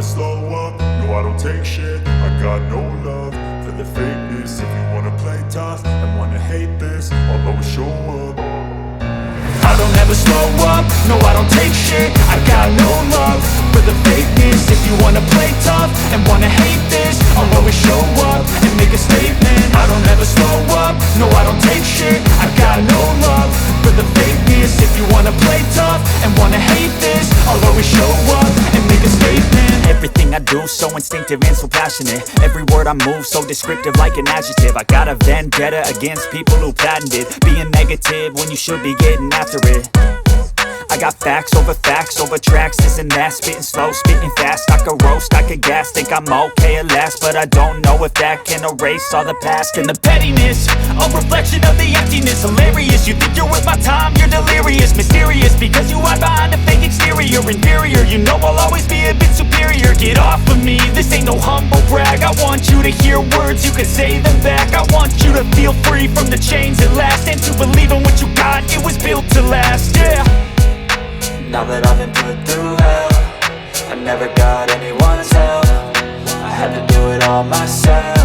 slow up, no I don't take shit. I got no love for the fakeness. If you wanna play tough and wanna hate this, I'll always show up. I don't ever slow up, no I don't take shit. I got no love for the fakeness. If you wanna play tough and wanna hate this, I'll always show up and make a statement. I don't ever slow up, no I don't take shit. I got no love for the fakeness. If you wanna play tough and wanna hate this, I'll always show up and make a statement. Everything I do so instinctive and so passionate. Every word I move so descriptive like an adjective. I got a vendetta against people who patented being negative when you should be getting after it. I got facts over tracks, this and that. Spitting slow, spitting fast. I could roast, I could gas. Think I'm okay at last, but I don't know if that can erase all the past. And the pettiness, a reflection of the emptiness. Hilarious, you think you're worth my time, you're delirious. Mysterious, because you hide behind a fake exterior. Inferior, you know I'll always be a bit superior. Get off of me, this ain't no humble brag. I want you to hear words, you can say them back. I want you to feel free from the chains at last, and to believe in what you got, it was built to last, yeah. Now that I've been put through hell, I never got anyone's help. I had to do it all myself.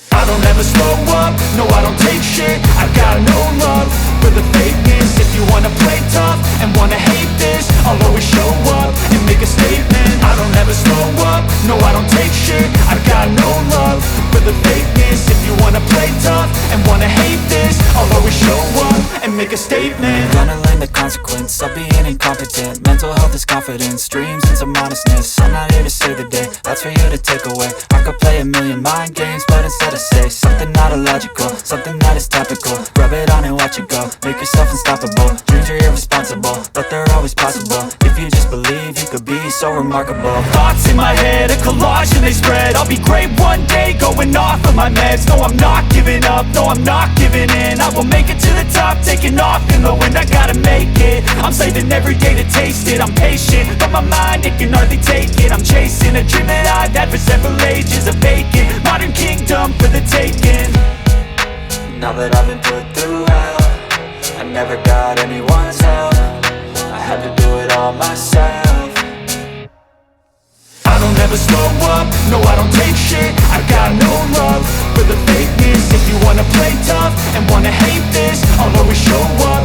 I don't ever slow up, no I don't take shit. I got no love for the fakeness. If you wanna play tough and wanna hate this, I'll always show up and make a statement. I don't ever slow up, no I don't take shit. I got no love for the fakeness. If you wanna play tough and wanna hate this, I'll always show up and make a statement. Gonna learn the consequence of being incompetent. Mental health is confidence, dreams and some honestness. I'm not here to save the day, that's for you to take away. I could play a million mind games, but instead I say something not illogical, something that is topical. Rub it on and watch it go, make yourself unstoppable. Dreams are irresponsible, but they're always possible. If you just believe, you could be so remarkable. Thoughts in my head, a collage and they spread. I'll be great one day, going off of my meds. No, I'm not giving up, no, I'm not giving in. I will make it to the top, taking off in the wind. I gotta make it, I'm saving every day to taste it. I'm patient, but my mind, it can hardly take it. I'm chasing a dream that I've had for several ages. A vacant, modern kingdom for the taking. Now that I've been put through hell, I never got anyone's help. I had to do it all myself. I don't ever slow up, no I don't take shit. I got no love for the fakeness. If you wanna play tough and wanna hate this, I'll always show up